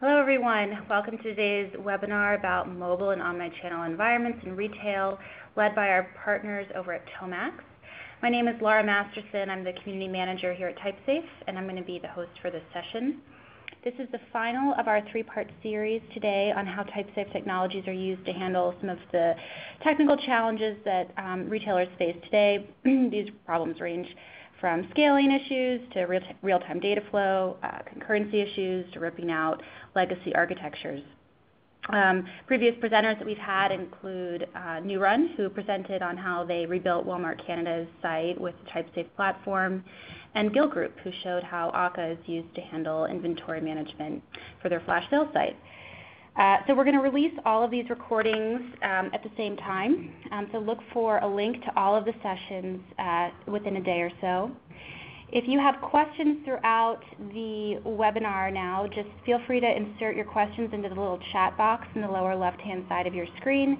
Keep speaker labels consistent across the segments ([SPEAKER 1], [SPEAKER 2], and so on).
[SPEAKER 1] Hello everyone, welcome to today's webinar about mobile and omnichannel environments in retail, led by our partners over at Tomax. My name is Laura Masterson, I'm the Community Manager here at TypeSafe, and I'm going to be the host for this session. This is the final of our three-part series today on how TypeSafe technologies are used to handle some of the technical challenges that retailers face today. These problems range from scaling issues to real-time data flow, concurrency issues, to ripping out legacy architectures. Previous presenters that we've had include New Run, who presented on how they rebuilt Walmart Canada's site with the TypeSafe platform, and Gill Group, who showed how Akka is used to handle inventory management for their flash sale site. So we're going to release all of these recordings at the same time. So look for a link to all of the sessions within a day or so. If you have questions throughout the webinar now, just feel free to insert your questions into the little chat box in the lower left-hand side of your screen,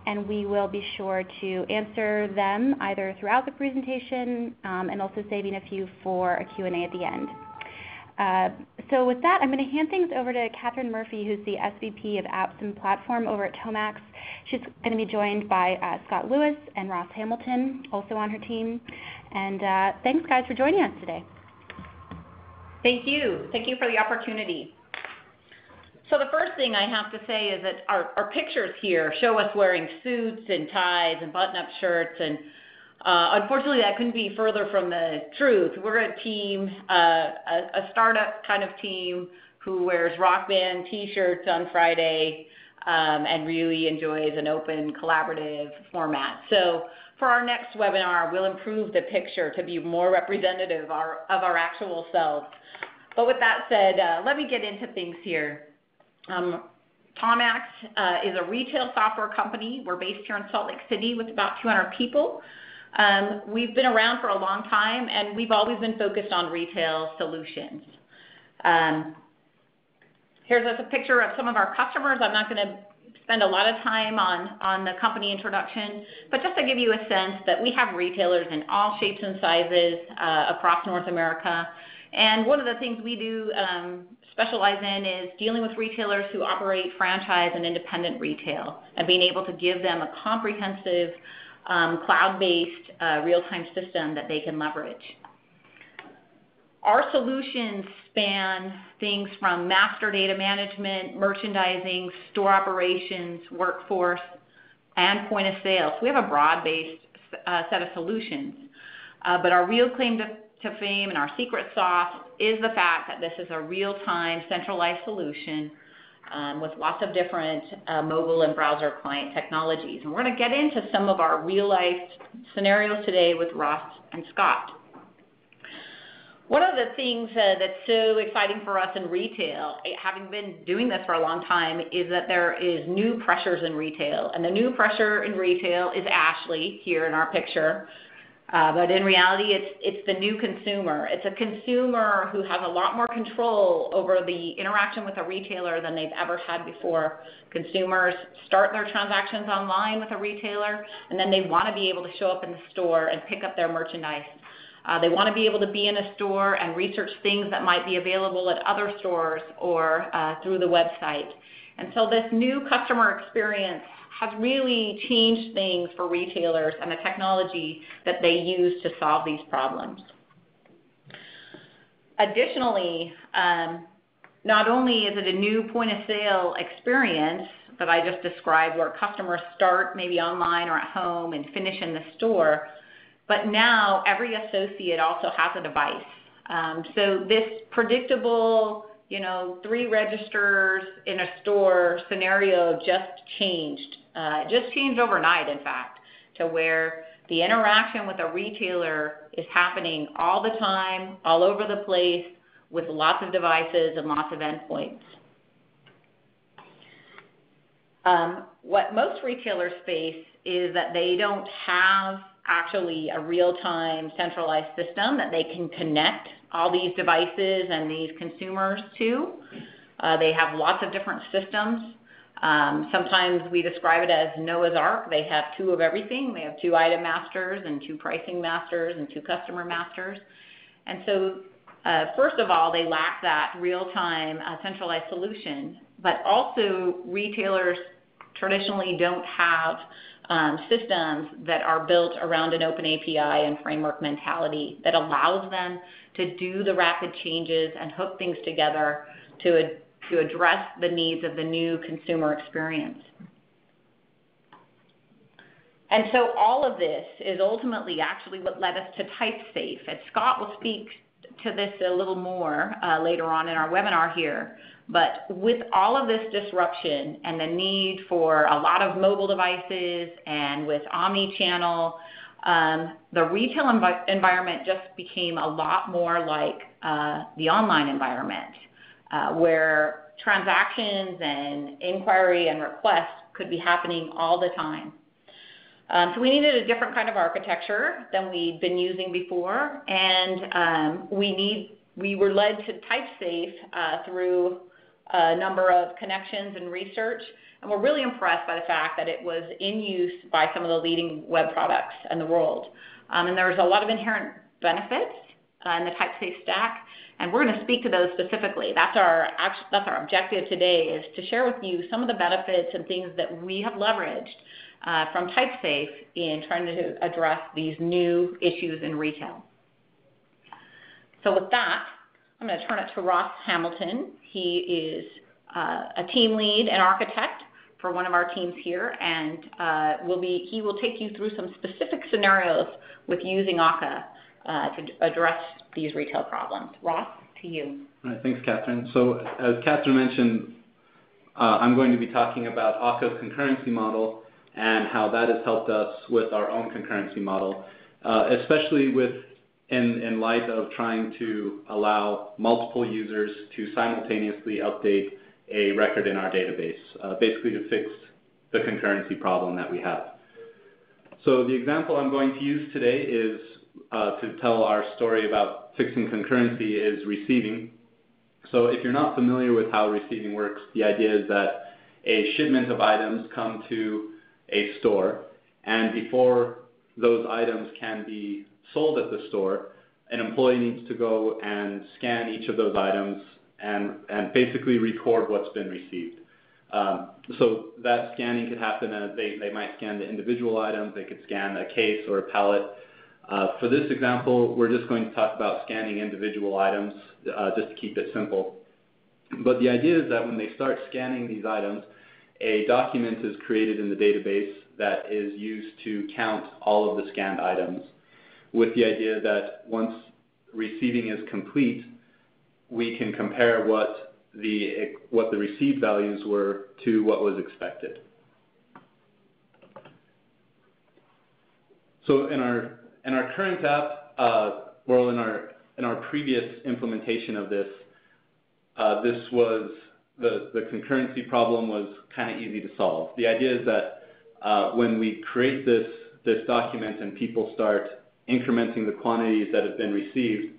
[SPEAKER 1] and we will be sure to answer them either throughout the presentation and also saving a few for a Q&A at the end. So with that, I'm going to hand things over to Catherine Murphy, who's the SVP of Apps and Platform over at Tomax. She's going to be joined by Scott Lewis and Ross Hamilton, also on her team. And thanks, guys, for joining us today.
[SPEAKER 2] Thank you. Thank you for the opportunity. So the first thing I have to say is that our pictures here show us wearing suits and ties and button-up shirts, and unfortunately, that couldn't be further from the truth. We're a team, a startup kind of team who wears rock band T-shirts on Friday and really enjoys an open, collaborative format. So for our next webinar, we'll improve the picture to be more representative of our actual selves. But with that said, let me get into things here. Tomax is a retail software company. We're based here in Salt Lake City with about 200 people. We've been around for a long time, and we've always been focused on retail solutions. Here's a picture of some of our customers. I'm not going to spend a lot of time on the company introduction, but just to give you a sense that we have retailers in all shapes and sizes across North America. And one of the things we do specialize in is dealing with retailers who operate franchise and independent retail and being able to give them a comprehensive cloud-based real-time system that they can leverage. Our solutions span things from master data management, merchandising, store operations, workforce, and point of sale. So we have a broad-based set of solutions. But our real claim to fame and our secret sauce is the fact that this is a real-time centralized solution with lots of different mobile and browser client technologies. And we're going to get into some of our real-life scenarios today with Ross and Scott. One of the things that's so exciting for us in retail, having been doing this for a long time, is that there is new pressures in retail. And the new pressure in retail is Ashley here in our picture. But in reality, it's the new consumer. It's a consumer who has a lot more control over the interaction with a retailer than they've ever had before. Consumers start their transactions online with a retailer, and then they want to be able to show up in the store and pick up their merchandise. They want to be able to be in a store and research things that might be available at other stores or through the website. And so this new customer experience has really changed things for retailers and the technology that they use to solve these problems. Additionally, not only is it a new point of sale experience that I just described where customers start maybe online or at home and finish in the store, but now every associate also has a device. So this predictable, 3 registers in a store scenario just changed. Just changed overnight, in fact, to where the interaction with a retailer is happening all the time, all over the place, with lots of devices and lots of endpoints. What most retailers face is that they don't have actually a real-time centralized system that they can connect all these devices and these consumers to. They have lots of different systems. Sometimes we describe it as Noah's Ark. They have 2 of everything. They have 2 item masters and 2 pricing masters and 2 customer masters. And so First of all, they lack that real-time centralized solution, but also retailers traditionally don't have systems that are built around an open API and framework mentality that allows them to do the rapid changes and hook things together to address the needs of the new consumer experience. And so all of this is ultimately actually what led us to TypeSafe. And Scott will speak to this a little more later on in our webinar here. But with all of this disruption and the need for a lot of mobile devices and with Omnichannel, the retail environment just became a lot more like the online environment, where transactions and inquiry and requests could be happening all the time. So we needed a different kind of architecture than we'd been using before, and we were led to TypeSafe through a number of connections and research, and we're really impressed by the fact that it was in use by some of the leading web products in the world. And there's a lot of inherent benefits in the TypeSafe stack, and we're going to speak to those specifically. That's our objective today, is to share with you some of the benefits and things that we have leveraged from TypeSafe in trying to address these new issues in retail. So with that, I'm going to turn it to Ross Hamilton. He is a team lead and architect for one of our teams here, and he will take you through some specific scenarios with using Akka to address these retail problems. Ross, to you.
[SPEAKER 3] All right, thanks, Catherine. So as Catherine mentioned, I'm going to be talking about Akka's concurrency model and how that has helped us with our own concurrency model, especially in light of trying to allow multiple users to simultaneously update a record in our database, basically to fix the concurrency problem that we have. So the example I'm going to use today is to tell our story about fixing concurrency is receiving. So if you're not familiar with how receiving works, the idea is that a shipment of items come to a store, and before those items can be sold at the store, an employee needs to go and scan each of those items and basically record what's been received. So that scanning could happen as they might scan the individual items, they could scan a case or a pallet. For this example, we're just going to talk about scanning individual items, just to keep it simple. But the idea is that when they start scanning these items, a document is created in the database that is used to count all of the scanned items, with the idea that once receiving is complete, we can compare what the received values were to what was expected. So in our current app, in our previous implementation of this, the concurrency problem was kind of easy to solve. The idea is that when we create this document and people start incrementing the quantities that have been received,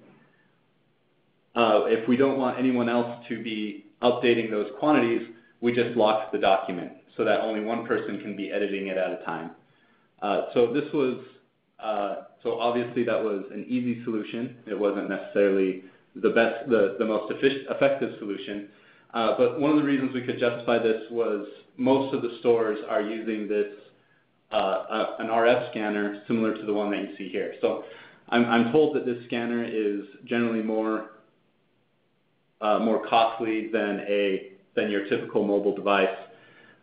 [SPEAKER 3] if we don't want anyone else to be updating those quantities, we just lock the document so that only one person can be editing it at a time. So obviously that was an easy solution. It wasn't necessarily the most effective solution. But one of the reasons we could justify this was most of the stores are using this an RF scanner similar to the one that you see here. So I'm told that this scanner is generally more costly than your typical mobile device.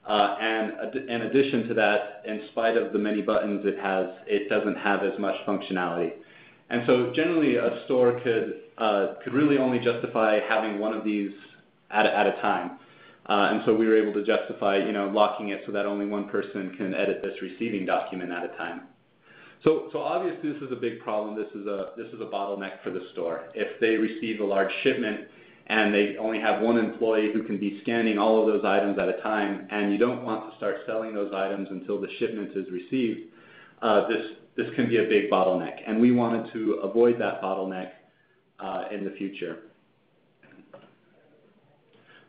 [SPEAKER 3] And in addition to that, in spite of the many buttons it has, it doesn't have as much functionality. And so generally a store could really only justify having one of these at a time. And so we were able to justify, locking it so that only one person can edit this receiving document at a time. So obviously this is a big problem. This is a bottleneck for the store. If they receive a large shipment and they only have one employee who can be scanning all of those items at a time, and you don't want to start selling those items until the shipment is received, this can be a big bottleneck. And we wanted to avoid that bottleneck in the future.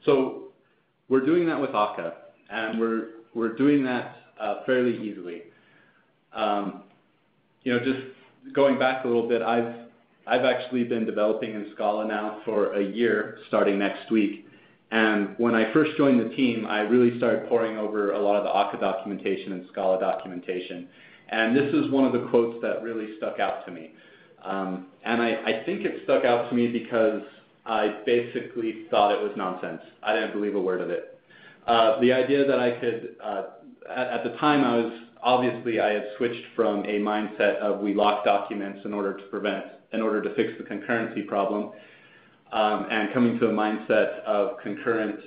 [SPEAKER 3] So we're doing that with Akka, and we're doing that fairly easily. Just going back a little bit, I've actually been developing in Scala now for a year, starting next week. And when I first joined the team, I really started poring over a lot of the Akka documentation and Scala documentation. And this is one of the quotes that really stuck out to me. And I think it stuck out to me because I basically thought it was nonsense. I didn't believe a word of it. The idea that I could, at the time I had switched from a mindset of we lock documents in order to fix the concurrency problem, and coming to a mindset of concurrent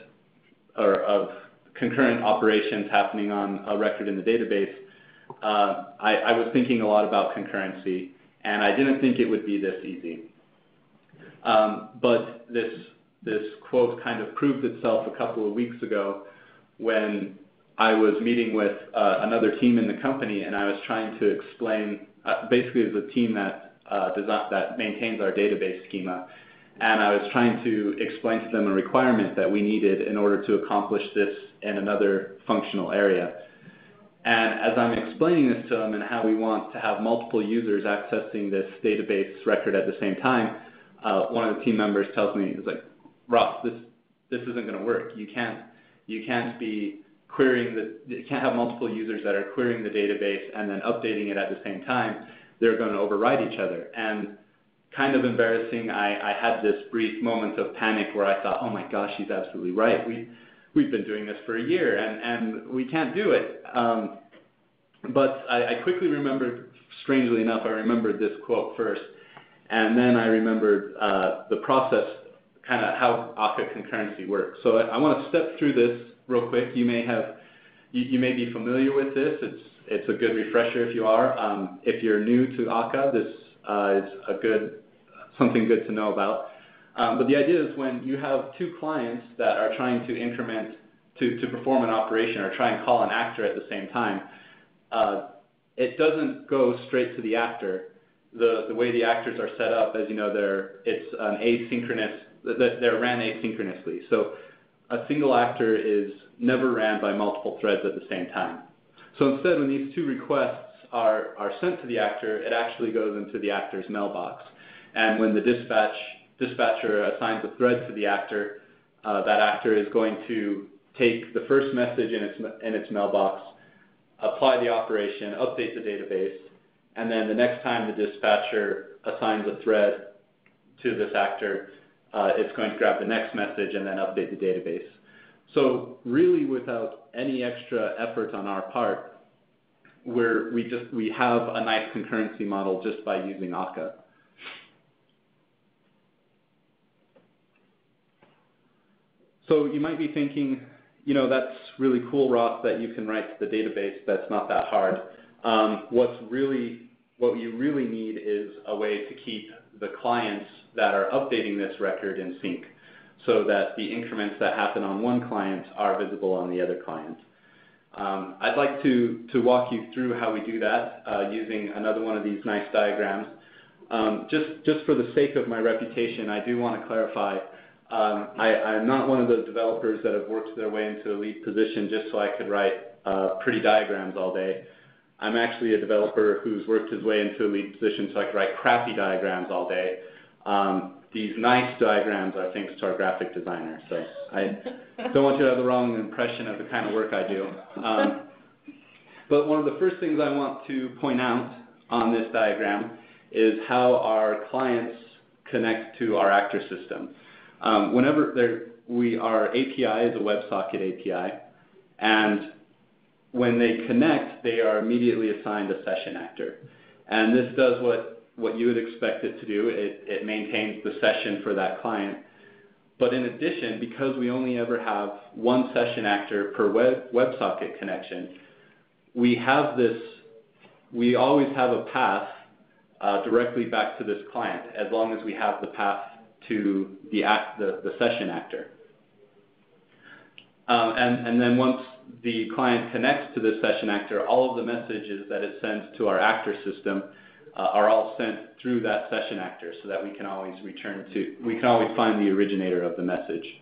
[SPEAKER 3] operations happening on a record in the database. I was thinking a lot about concurrency, and I didn't think it would be this easy. But this quote kind of proved itself a couple of weeks ago when I was meeting with another team in the company, and I was trying to explain, basically as a team that maintains our database schema, and I was trying to explain to them a requirement that we needed in order to accomplish this in another functional area. And as I'm explaining this to them and how we want to have multiple users accessing this database record at the same time, one of the team members tells me, he's like, Ross, this isn't going to work. You can't be querying you can't have multiple users that are querying the database and then updating it at the same time. They're going to override each other. And kind of embarrassing, I had this brief moment of panic where I thought, oh my gosh, he's absolutely right. We've been doing this for a year and we can't do it. But I quickly remembered, strangely enough, I remembered this quote first. And then I remembered the process, kind of how Akka concurrency works. So I want to step through this real quick. You may be familiar with this. It's a good refresher if you are. If you're new to Akka, this is something good to know about. But the idea is when you have two clients that are trying to increment to perform an operation or try and call an actor at the same time, it doesn't go straight to the actor. The way the actors are set up, as you know, they're ran asynchronously. So a single actor is never ran by multiple threads at the same time. So instead, when these two requests are sent to the actor, it actually goes into the actor's mailbox. And when the dispatcher assigns a thread to the actor, that actor is going to take the first message in its mailbox, apply the operation, update the database, and then the next time the dispatcher assigns a thread to this actor, it's going to grab the next message and then update the database. So really, without any extra effort on our part, we have a nice concurrency model just by using Akka. So you might be thinking, that's really cool, Ross, that you can write to the database. That's not that hard. What you really need is a way to keep the clients that are updating this record in sync so that the increments that happen on one client are visible on the other client. I'd like to walk you through how we do that using another one of these nice diagrams. Just for the sake of my reputation, I do want to clarify, I'm not one of those developers that have worked their way into a lead position just so I could write pretty diagrams all day. I'm actually a developer who's worked his way into a lead position so I could write crappy diagrams all day. These nice diagrams are thanks to our graphic designer. So I don't want you to have the wrong impression of the kind of work I do. But one of the first things I want to point out on this diagram is how our clients connect to our actor system. Our API is a WebSocket API, and when they connect, they are immediately assigned a session actor. And this does what you would expect it to do. It maintains the session for that client. But in addition, because we only ever have one session actor per WebSocket connection, we always have a path directly back to this client, as long as we have the path to the session actor. And then once the client connects to the session actor, all of the messages that it sends to our actor system are all sent through that session actor, so that we can always find the originator of the message.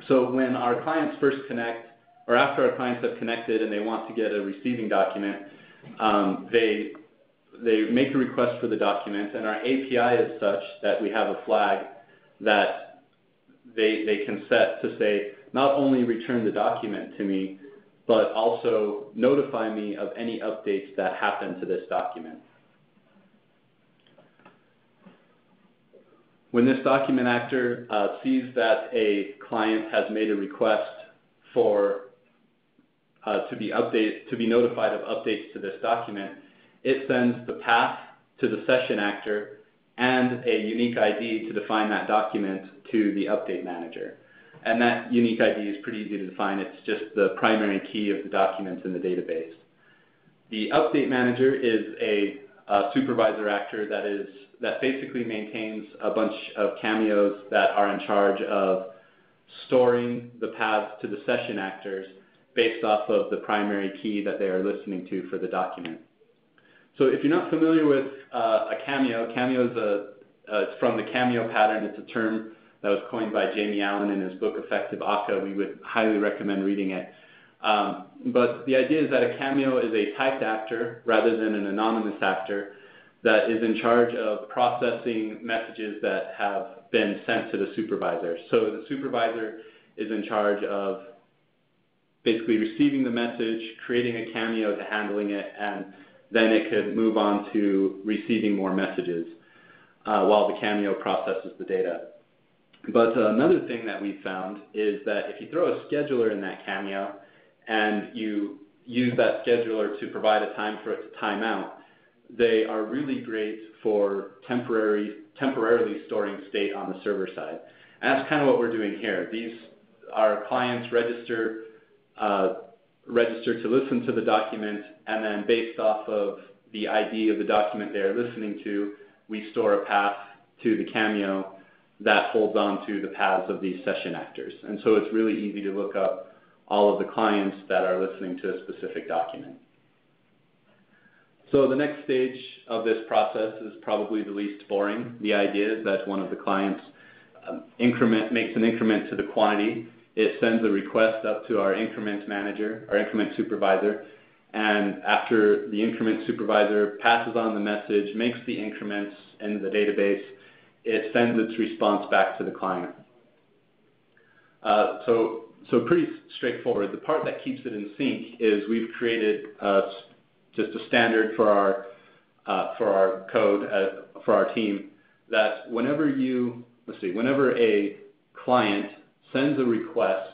[SPEAKER 3] So when our clients first connect, or after our clients have connected and they want to get a receiving document, make a request for the document, and our API is such that we have a flag that they can set to say, not only return the document to me, but also notify me of any updates that happen to this document. When this document actor sees that a client has made a request for to be notified of updates to this document, it sends the path to the session actor and a unique ID to define that document to the update manager. And that unique ID is pretty easy to define. It's just the primary key of the documents in the database. The update manager is a supervisor actor that basically maintains a bunch of cameos that are in charge of storing the paths to the session actors based off of the primary key that they are listening to for the document. So if you're not familiar with a cameo is it's from the cameo pattern. It's a term that was coined by Jamie Allen in his book, Effective Akka. We would highly recommend reading it. But the idea is that a cameo is a typed actor rather than an anonymous actor that is in charge of processing messages that have been sent to the supervisor. So the supervisor is in charge of basically receiving the message, creating a cameo to handling it, and then it could move on to receiving more messages while the cameo processes the data. But another thing that we found is that if you throw a scheduler in that cameo and you use that scheduler to provide a time for it to time out, they are really great for temporarily storing state on the server side. And that's kind of what we're doing here. Our clients register to listen to the document, and then based off of the ID of the document they are listening to, we store a path to the cameo that holds on to the paths of these session actors. And so it's really easy to look up all of the clients that are listening to a specific document. So the next stage of this process is probably the least boring. The idea is that one of the clients makes an increment to the quantity. It sends a request up to our increment manager, our increment supervisor, and after the increment supervisor passes on the message, makes the increments into the database, it sends its response back to the client. So pretty straightforward. The part that keeps it in sync is we've created just a standard for our code, for our team, that whenever a client sends a request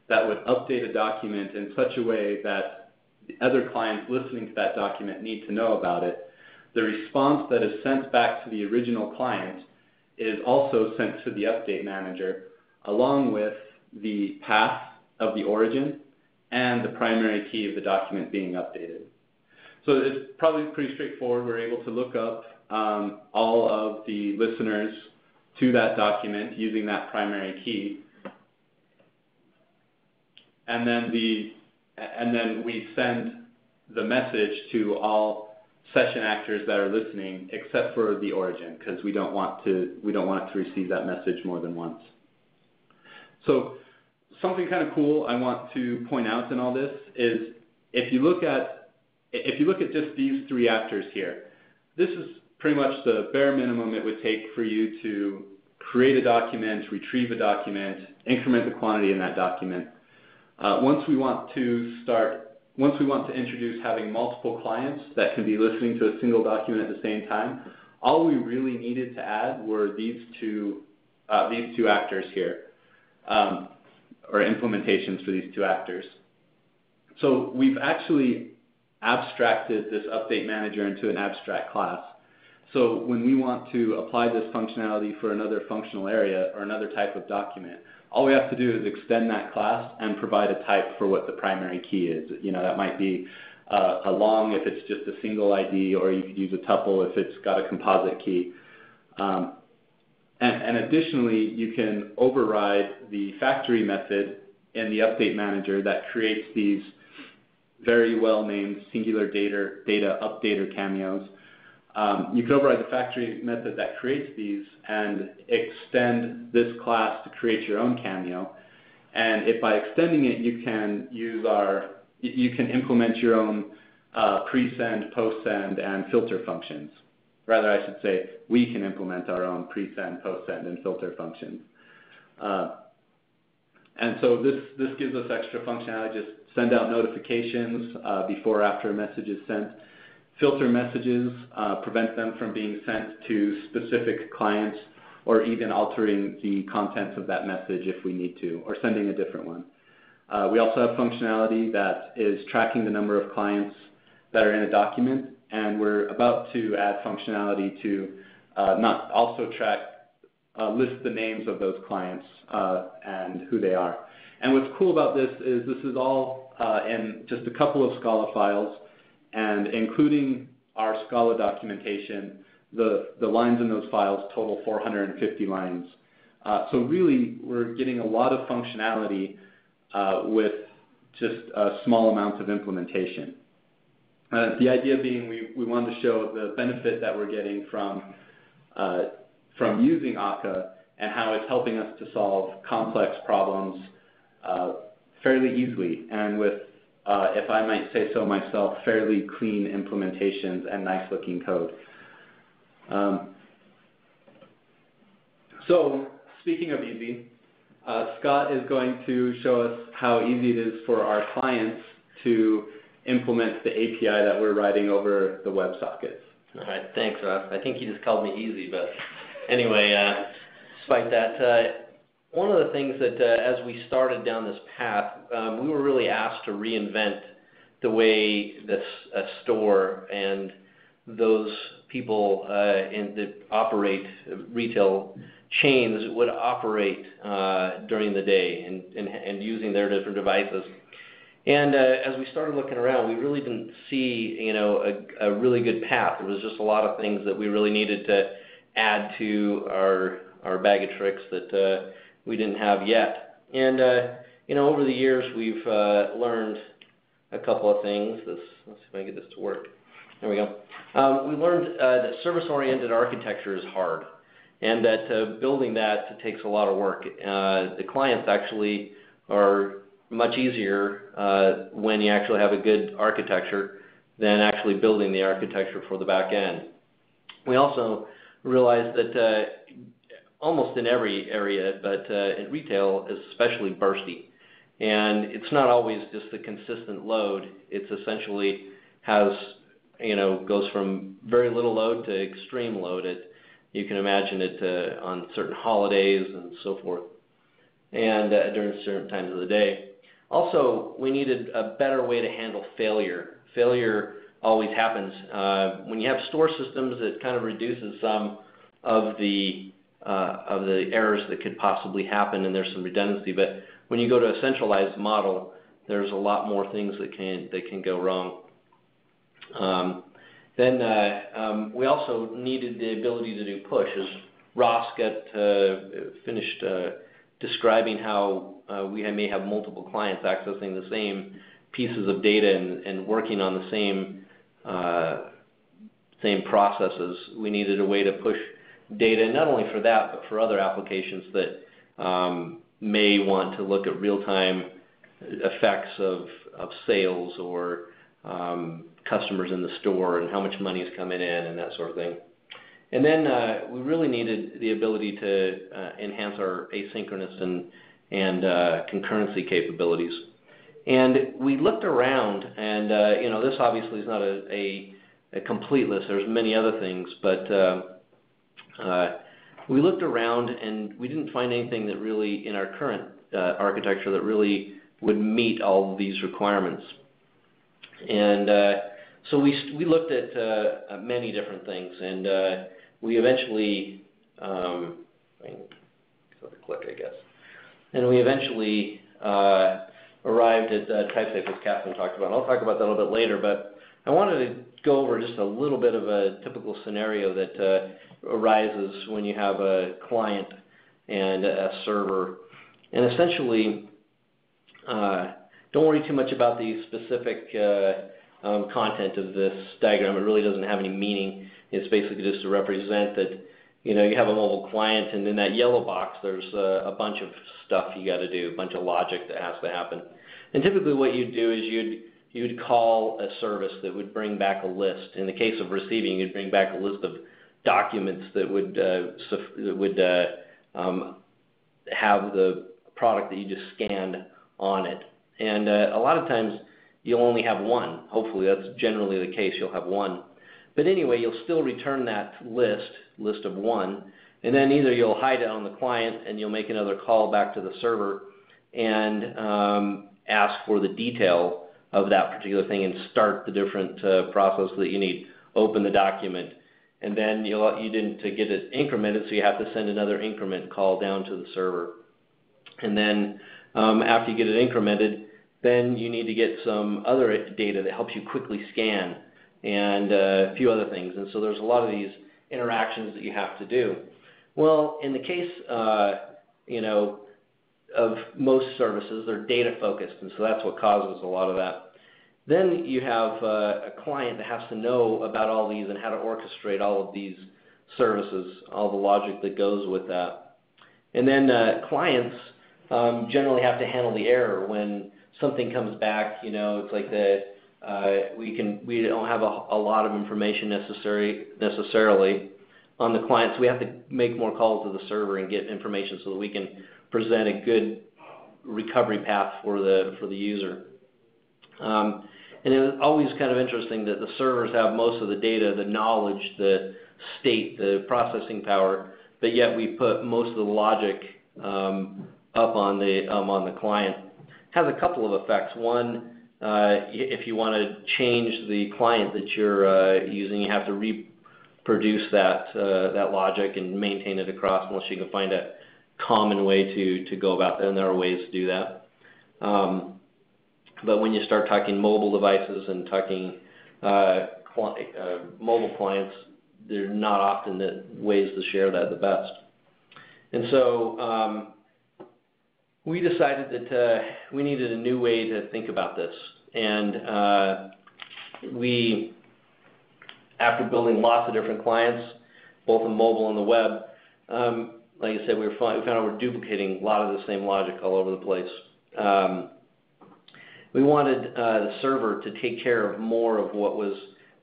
[SPEAKER 3] that would update a document in such a way that the other clients listening to that document need to know about it, the response that is sent back to the original client is also sent to the update manager, along with the path of the origin and the primary key of the document being updated. So it's probably pretty straightforward. We're able to look up all of the listeners to that document using that primary key. And then we send the message to all session actors that are listening, except for the origin, because we don't want it to receive that message more than once. So something kind of cool I want to point out in all this is if you look at just these three actors here, this is pretty much the bare minimum it would take for you to create a document, retrieve a document, increment the quantity in that document. Once we want to introduce having multiple clients that can be listening to a single document at the same time, all we really needed to add were these two actors here, or implementations for these two actors. So we've actually abstracted this update manager into an abstract class. So when we want to apply this functionality for another functional area or another type of document, all we have to do is extend that class and provide a type for what the primary key is. That might be a long if it's just a single ID, or you could use a tuple if it's got a composite key. And additionally, you can override the factory method in the update manager that creates these very well-named singular data updater cameos. You can override the factory method that creates these and extend this class to create your own cameo. And if by extending it, you can implement your own pre-send, post-send, and filter functions. Rather, I should say, we can implement our own pre-send, post-send, and filter functions. And so this gives us extra functionality. Just send out notifications before or after a message is sent. Filter messages, prevent them from being sent to specific clients, or even altering the contents of that message if we need to, or sending a different one. We also have functionality that is tracking the number of clients that are in a document, and we're about to add functionality to not also track, list the names of those clients and who they are. And what's cool about this is all in just a couple of Scala files, and including our Scala documentation, the lines in those files total 450 lines. So really, we're getting a lot of functionality with just a small amount of implementation. The idea being we wanted to show the benefit that we're getting from using Akka and how it's helping us to solve complex problems fairly easily, and with, if I might say so myself, fairly clean implementations and nice looking code. So speaking of easy, Scott is going to show us how easy it is for our clients to implement the API that we're writing over the WebSockets.
[SPEAKER 4] All right, thanks, Russ. I think you just called me easy, but anyway, despite that, one of the things that as we started down this path, we were really asked to reinvent the way this store and those people that operate retail chains would operate during the day and using their different devices. And as we started looking around, we really didn't see, a really good path. There was just a lot of things that we really needed to add to our bag of tricks that we didn't have yet. And over the years, we've learned a couple of things. Let's see if I can get this to work. There we go. We learned that service-oriented architecture is hard, and that building that takes a lot of work. The clients actually are much easier when you actually have a good architecture than actually building the architecture for the back end. We also realized that almost in every area, but in retail is especially bursty. And it's not always just the consistent load. It's essentially goes from very little load to extreme load. You can imagine it on certain holidays and so forth, and during certain times of the day. Also, we needed a better way to handle failure. Failure always happens. When you have store systems, it kind of reduces some of the errors that could possibly happen, and there's some redundancy. But when you go to a centralized model, there's a lot more things that can go wrong. Then we also needed the ability to do push. As Ross finished describing how we may have multiple clients accessing the same pieces of data and working on the same processes, we needed a way to push data, not only for that, but for other applications that may want to look at real-time effects of sales or customers in the store and how much money is coming in and that sort of thing. And then we really needed the ability to enhance our asynchronous and concurrency capabilities. And we looked around, and this obviously is not a complete list. There's many other things, but we looked around and we didn't find anything that really, in our current architecture, that really would meet all of these requirements. And so we looked at many different things, and we eventually, and we eventually arrived at TypeSafe, as Catherine talked about. And I'll talk about that a little bit later, but I wanted to go over just a little bit of a typical scenario that arises when you have a client and a server. And essentially, don't worry too much about the specific content of this diagram. It really doesn't have any meaning. It's basically just to represent that you have a mobile client, and in that yellow box there's a bunch of stuff you got to do, a bunch of logic that has to happen. And typically what you'd do is you would call a service that would bring back a list. In the case of receiving, you'd bring back a list of documents that would have the product that you just scanned on it. And a lot of times you'll only have one. Hopefully that's generally the case, you'll have one. But anyway, you'll still return that list of one, and then either you'll hide it on the client and you'll make another call back to the server and ask for the detail of that particular thing and start the different process that you need. Open the document, and then you didn't get it incremented, so you have to send another increment call down to the server. And then after you get it incremented, then you need to get some other data that helps you quickly scan and a few other things. And so there's a lot of these interactions that you have to do. Well, in the case, of most services, they're data focused, and so that's what causes a lot of that. Then you have a client that has to know about all these and how to orchestrate all of these services, all the logic that goes with that. And then clients generally have to handle the error when something comes back. It's like we don't have a lot of information necessarily on the client, so we have to make more calls to the server and get information so that we can present a good recovery path for the user. And it was always kind of interesting that the servers have most of the data, the knowledge, the state, the processing power, but yet we put most of the logic up on the client. It has a couple of effects. One, if you want to change the client that you're using, you have to reproduce that logic and maintain it across, unless you can find a common way to go about that, and there are ways to do that. But when you start talking mobile devices and talking mobile clients, they're not often the ways to share that the best. And so we decided that we needed a new way to think about this. And we, after building lots of different clients, both on mobile and the web, like I said, we found out we're duplicating a lot of the same logic all over the place. We wanted the server to take care of more of what was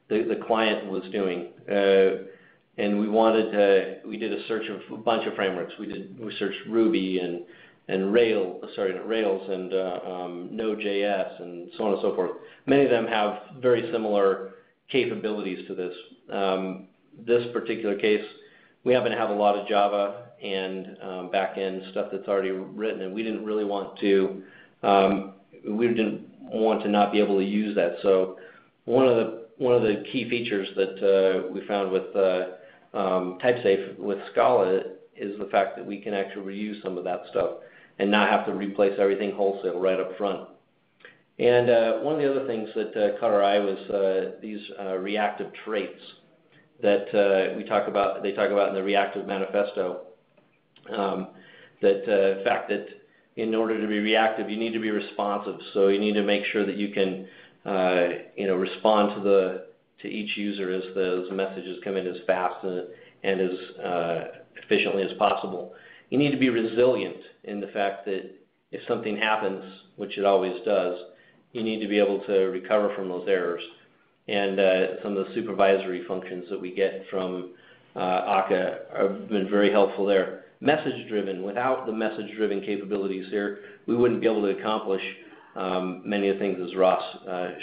[SPEAKER 4] the client was doing, and we did a search of a bunch of frameworks. We searched Ruby and Rails and Node.js and so on and so forth. Many of them have very similar capabilities to this. This particular case, we happen to have a lot of Java and back-end stuff that's already written, and we didn't want to not be able to use that. So one of the key features that we found with TypeSafe with Scala is the fact that we can actually reuse some of that stuff and not have to replace everything wholesale right up front. And one of the other things that caught our eye was these reactive traits that they talk about in the reactive manifesto. The fact that in order to be reactive, you need to be responsive. So you need to make sure that you can, respond to each user as those messages come in as fast and as efficiently as possible. You need to be resilient in the fact that if something happens, which it always does, you need to be able to recover from those errors. And some of the supervisory functions that we get from Akka have been very helpful there. Message-driven. Without the message-driven capabilities here, we wouldn't be able to accomplish many of the things, as Ross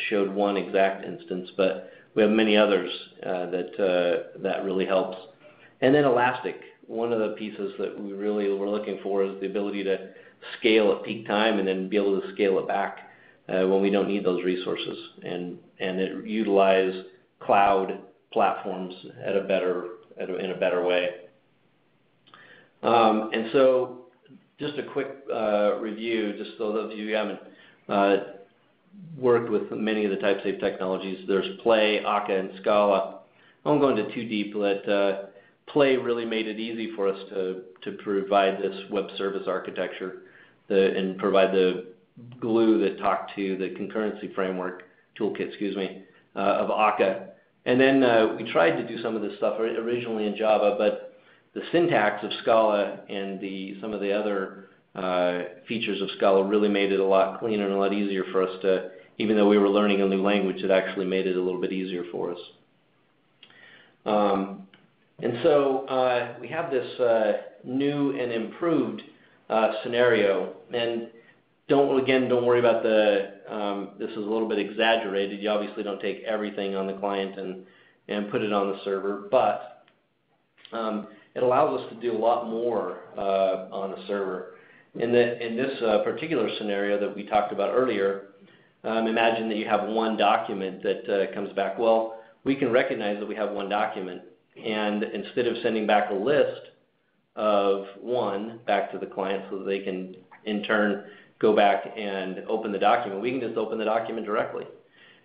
[SPEAKER 4] showed one exact instance, but we have many others that really helps. And then elastic. One of the pieces that we really were looking for is the ability to scale at peak time and then be able to scale it back when we don't need those resources, and it utilize cloud platforms in a better way. And so just a quick review, just so those of you who haven't worked with many of the TypeSafe technologies. There's Play, Akka, and Scala. I won't go into too deep, but Play really made it easy for us to provide this web service architecture and provide the glue that talked to the concurrency framework, toolkit, of Akka. And then we tried to do some of this stuff originally in Java, but the syntax of Scala and some of the other features of Scala really made it a lot cleaner and a lot easier for us to even though we were learning a new language, it actually made it a little bit easier for us. And so we have this new and improved scenario. And don't worry about this is a little bit exaggerated. You obviously don't take everything on the client and put it on the server, but it allows us to do a lot more on the server. In this particular scenario that we talked about earlier, imagine that you have one document that comes back. Well, we can recognize that we have one document, and instead of sending back a list of one back to the client so that they can in turn go back and open the document, we can just open the document directly.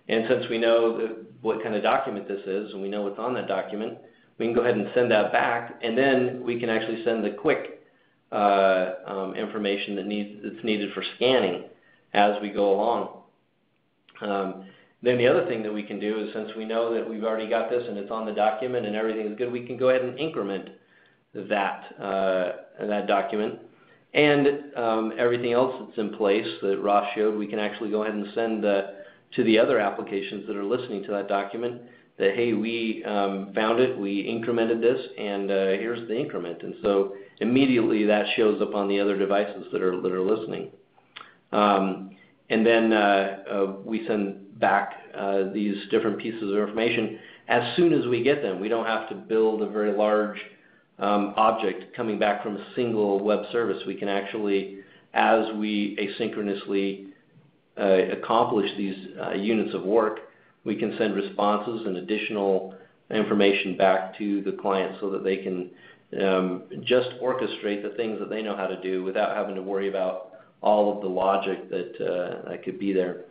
[SPEAKER 4] And since we know what kind of document this is and we know what's on that document, we can go ahead and send that back, and then we can actually send the quick information that's needed for scanning as we go along. Then the other thing that we can do is, since we know that we've already got this and it's on the document and everything is good, we can go ahead and increment that document. And everything else that's in place that Ross showed, we can actually go ahead and send to the other applications that are listening to that document that, hey, we found it, we incremented this, and here's the increment. And so immediately that shows up on the other devices that are listening. And then we send back these different pieces of information as soon as we get them. We don't have to build a very large object coming back from a single web service. We can actually, as we asynchronously accomplish these units of work, we can send responses and additional information back to the client so that they can just orchestrate the things that they know how to do without having to worry about all of the logic that could be there.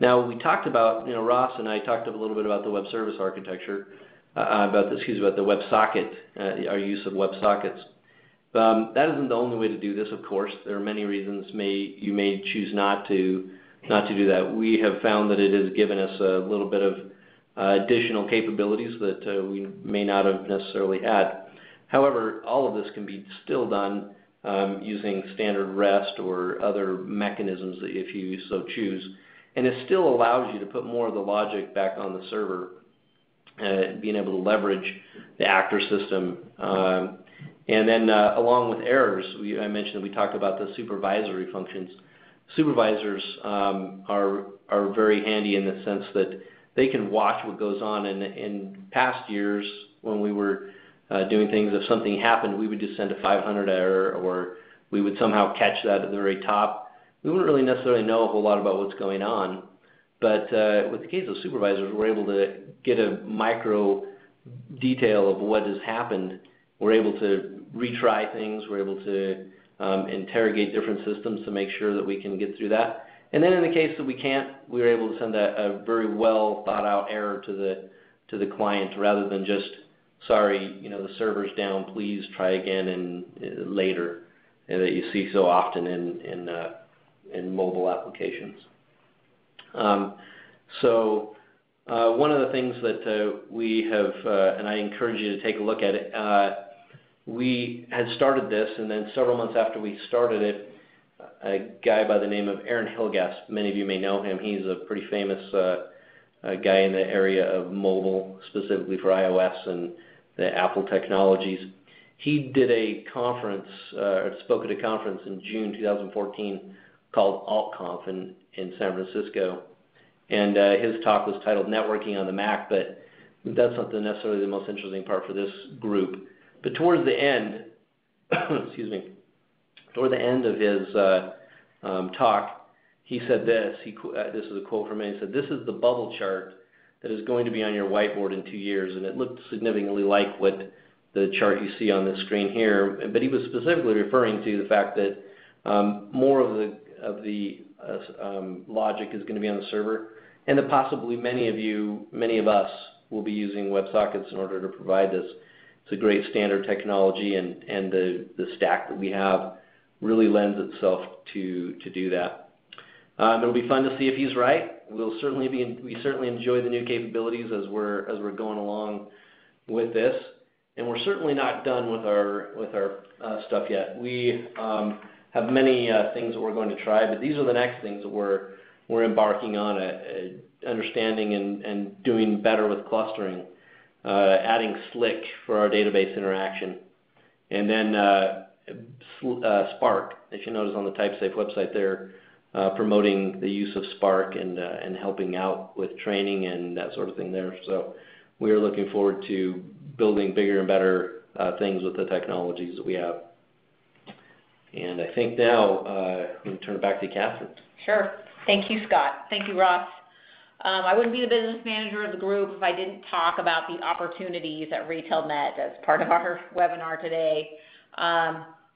[SPEAKER 4] Now, we talked about, Ross and I talked a little bit about the web service architecture, about the WebSocket, our use of WebSockets. That isn't the only way to do this, of course. There are many reasons you may choose not to do that. We have found that it has given us a little bit of additional capabilities that we may not have necessarily had. However, all of this can be still done using standard REST or other mechanisms if you so choose. And it still allows you to put more of the logic back on the server, being able to leverage the actor system. And then along with errors, I mentioned that we talked about the supervisory functions. Supervisors are very handy in the sense that they can watch what goes on. In past years, when we were doing things, if something happened, we would just send a 500 error, or we would somehow catch that at the very top. We wouldn't really necessarily know a whole lot about what's going on. But with the case of supervisors, we're able to get a micro detail of what has happened. We're able to retry things. We're able to interrogate different systems to make sure that we can get through that. And then in the case that we can't, we're able to send a very well thought out error to the client, rather than just, sorry, the server's down, please try again and later, that you see so often in mobile applications. So one of the things that we have, and I encourage you to take a look at it, we had started this, and then several months after we started it, a guy by the name of Aaron Hilgast, many of you may know him, he's a pretty famous guy in the area of mobile, specifically for iOS and the Apple technologies. He did a conference, spoke at a conference in June 2014 called AltConf in San Francisco. And his talk was titled Networking on the Mac, but that's not necessarily the most interesting part for this group. But towards the end, toward the end of his talk, he said this. This is a quote from him. He said, "This is the bubble chart that is going to be on your whiteboard in 2 years," and it looked significantly like what the chart you see on this screen here. But he was specifically referring to the fact that more of the logic is going to be on the server, and that possibly many of us will be using WebSockets in order to provide this. It's a great standard technology, and the stack that we have really lends itself to do that. It'll be fun to see if he's right. We certainly enjoy the new capabilities as we're going along with this, and we're certainly not done with our stuff yet. We have many things that we're going to try, but these are the next things that we're we're embarking on a understanding and doing better with clustering, adding Slick for our database interaction, and then Spark. As you notice on the TypeSafe website, they're promoting the use of Spark and helping out with training and that sort of thing there. So we are looking forward to building bigger and better things with the technologies that we have. And I think now I'm going to turn it back to Catherine.
[SPEAKER 2] Sure. Thank you, Scott. Thank you, Ross. I wouldn't be the business manager of the group if I didn't talk about the opportunities at RetailNet as part of our webinar today.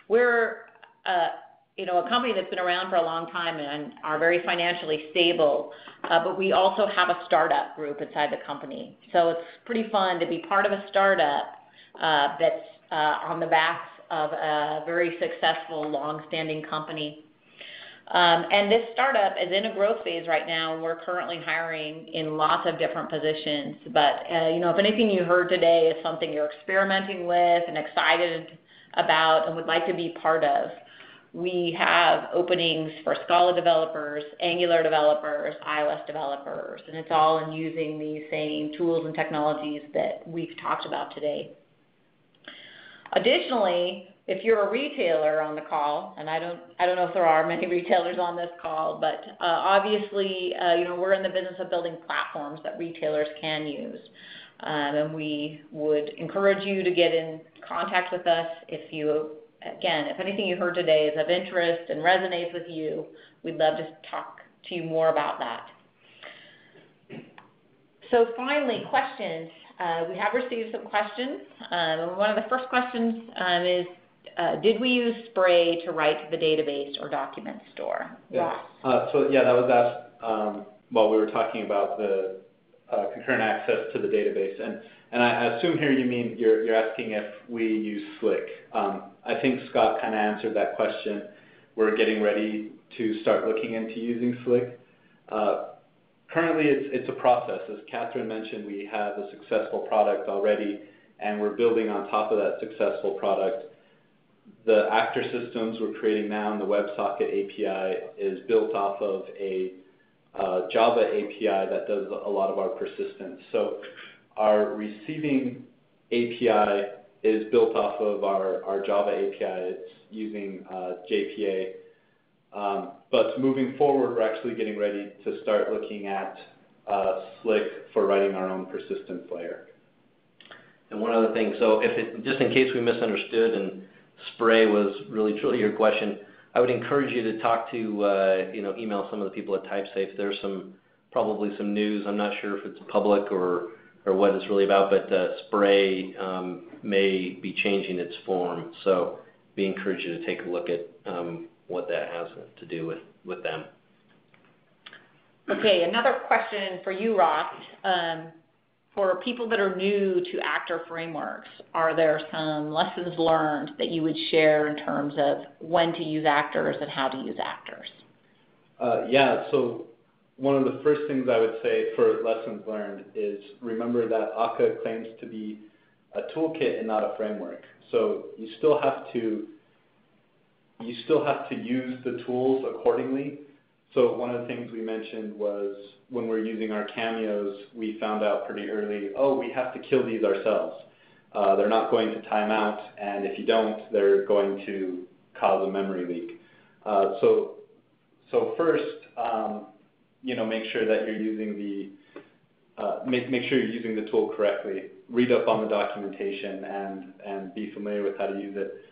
[SPEAKER 2] We're a company that's been around for a long time and are very financially stable, but we also have a startup group inside the company. So it's pretty fun to be part of a startup that's on the backs of a very successful, long-standing company. And this startup is in a growth phase right now, and we're currently hiring in lots of different positions. But, if anything you heard today is something you're experimenting with and excited about and would like to be part of, we have openings for Scala developers, Angular developers, iOS developers, and it's all in using these same tools and technologies that we've talked about today. Additionally, if you're a retailer on the call, and I don't know if there are many retailers on this call, but obviously, we're in the business of building platforms that retailers can use. And we would encourage you to get in contact with us if anything you heard today is of interest and resonates with you. We'd love to talk to you more about that. So finally, questions. We have received some questions. One of the first questions is, did we use Spray to write to the database or document store?
[SPEAKER 3] Yeah. That was asked while we were talking about the concurrent access to the database. And I assume here you mean you're asking if we use Slick. I think Scott kind of answered that question. We're getting ready to start looking into using Slick. Currently, it's a process. As Catherine mentioned, we have a successful product already, and we're building on top of that successful product. The actor systems we're creating now in the WebSocket API is built off of a Java API that does a lot of our persistence. So our receiving API is built off of our Java API. It's using JPA. But moving forward, we're actually getting ready to start looking at Slick for writing our own persistence layer.
[SPEAKER 4] And one other thing, so just in case we misunderstood and Spray was really truly your question, I would encourage you to talk to, email some of the people at TypeSafe. There's probably some news. I'm not sure if it's public or what it's really about, but Spray may be changing its form. So we encourage you to take a look at what that has to do with them.
[SPEAKER 2] Okay, another question for you, Ross. For people that are new to actor frameworks, are there some lessons learned that you would share in terms of when to use actors and how to use actors?
[SPEAKER 3] So one of the first things I would say for lessons learned is remember that Akka claims to be a toolkit and not a framework. So you still have to use the tools accordingly. So one of the things we mentioned was when we're using our cameos, we found out pretty early, we have to kill these ourselves. They're not going to time out, and if you don't, they're going to cause a memory leak. So first, make sure that you're using make sure you're using the tool correctly. Read up on the documentation and be familiar with how to use it.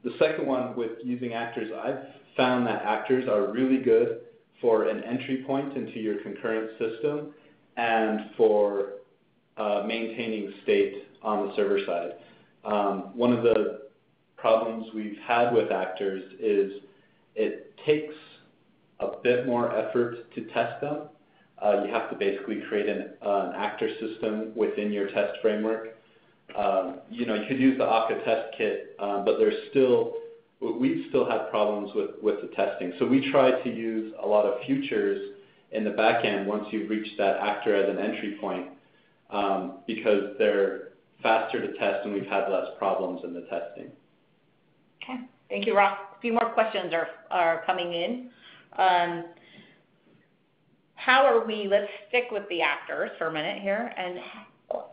[SPEAKER 3] The second one with using actors, I've found that actors are really good for an entry point into your concurrent system and for maintaining state on the server side. One of the problems we've had with actors is it takes a bit more effort to test them. You have to basically create an actor system within your test framework. You could use the Akka test kit, but we've still had problems with the testing. So we try to use a lot of futures in the back end once you've reached that actor as an entry point, because they're faster to test and we've had less problems in the testing.
[SPEAKER 2] Okay, thank you, Ross. A few more questions are coming in. how are we, let's stick with the actors for a minute here, and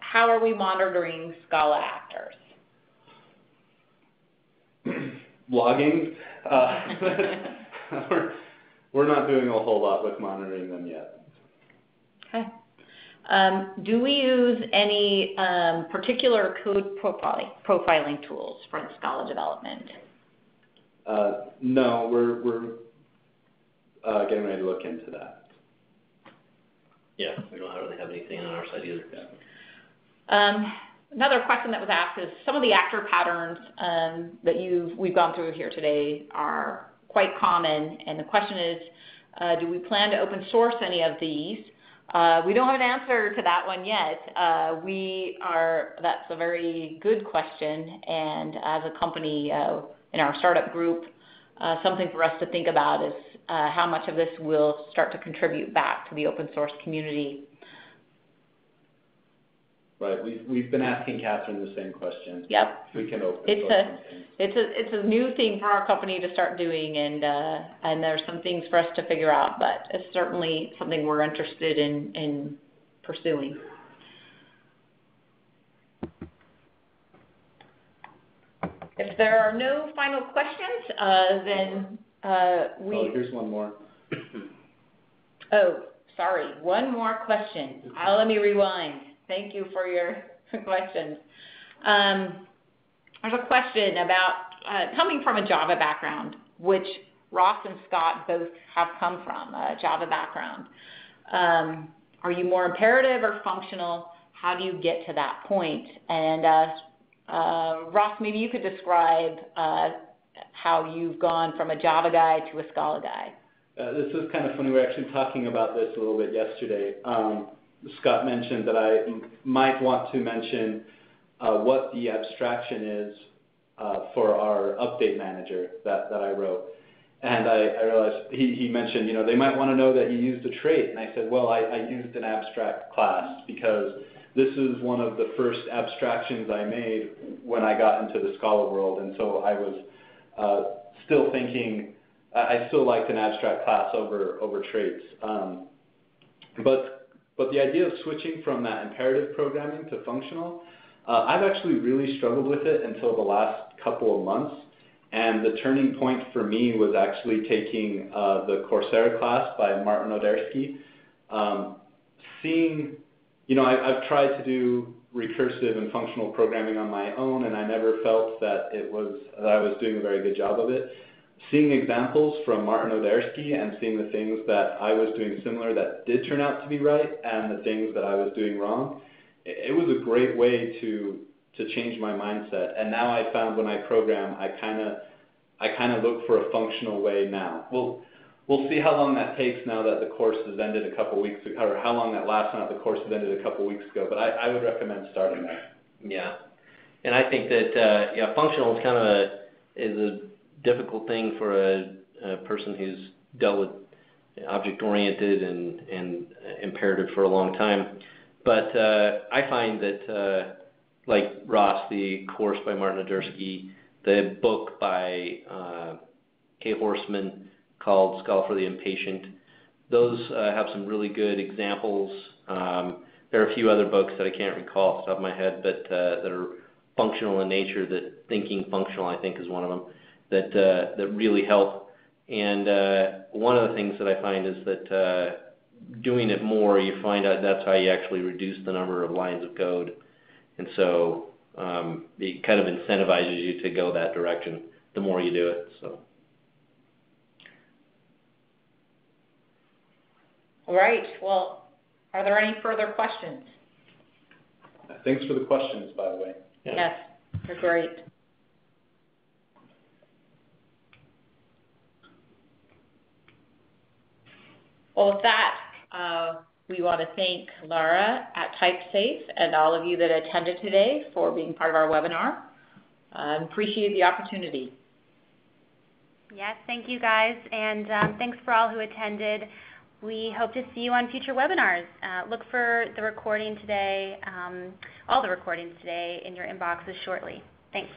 [SPEAKER 2] how are we monitoring Scala actors?
[SPEAKER 3] Logging. We're not doing a whole lot with monitoring them yet.
[SPEAKER 2] Okay. Do we use any particular code profiling tools for the Scala development?
[SPEAKER 3] No, we're getting ready to look into that.
[SPEAKER 4] Yeah, we don't really have anything on our side either.
[SPEAKER 2] Another question that was asked is some of the actor patterns that we've gone through here today are quite common, and the question is, do we plan to open source any of these? We don't have an answer to that one yet. That's a very good question, and as a company in our startup group, something for us to think about is how much of this will start to contribute back to the open source community.
[SPEAKER 3] Right. We've been asking Catherine the same question.
[SPEAKER 2] Yep.
[SPEAKER 3] We can open source some things.
[SPEAKER 2] It's a new thing for our company to start doing, and there's some things for us to figure out, but it's certainly something we're interested in pursuing. If there are no final questions, then
[SPEAKER 3] here's one more.
[SPEAKER 2] Oh, sorry. One more question. Let me rewind. Thank you for your questions. There's a question about coming from a Java background, which Ross and Scott both have come from, a Java background. Are you more imperative or functional? How do you get to that point? And Ross, maybe you could describe how you've gone from a Java guy to a Scala guy.
[SPEAKER 3] This is kind of funny. We were actually talking about this a little bit yesterday. Scott mentioned that I might want to mention what the abstraction is for our update manager that I wrote. And I realized he mentioned, they might want to know that you used a trait. And I said, well, I used an abstract class because this is one of the first abstractions I made when I got into the Scala world. And so I was still thinking, I still liked an abstract class over traits. But the idea of switching from that imperative programming to functional, I've actually really struggled with it until the last couple of months. And the turning point for me was actually taking the Coursera class by Martin Odersky. I've tried to do recursive and functional programming on my own, and I never felt that I was doing a very good job of it. Seeing examples from Martin Odersky and seeing the things that I was doing similar that did turn out to be right and the things that I was doing wrong, it was a great way to change my mindset. And now I found when I program, I kind of look for a functional way now. We'll see how long that takes now that the course has ended a couple weeks ago, or how long that lasts now that the course has ended a couple weeks ago. But I would recommend starting there.
[SPEAKER 4] Yeah, and I think that functional is kind of a difficult thing for a person who's dealt with object-oriented and imperative for a long time. But I find that, like Ross, the course by Martin Odersky, the book by Kay Horseman called Scala for the Impatient, those have some really good examples. There are a few other books that I can't recall off the top of my head, but that are functional in nature, that Thinking Functional, I think, is one of them, that really help. And one of the things that I find is that doing it more, you find out that's how you actually reduce the number of lines of code. And so it kind of incentivizes you to go that direction the more you do it. So.
[SPEAKER 2] All right. Well, are there any further questions?
[SPEAKER 3] Thanks for the questions, by the way.
[SPEAKER 2] Yeah. Yes, they're great. Well, with that, we want to thank Laura at TypeSafe and all of you that attended today for being part of our webinar. Appreciate the opportunity.
[SPEAKER 1] Yes, thank you guys, and thanks for all who attended. We hope to see you on future webinars. Look for the recording today, all the recordings today in your inboxes shortly. Thanks.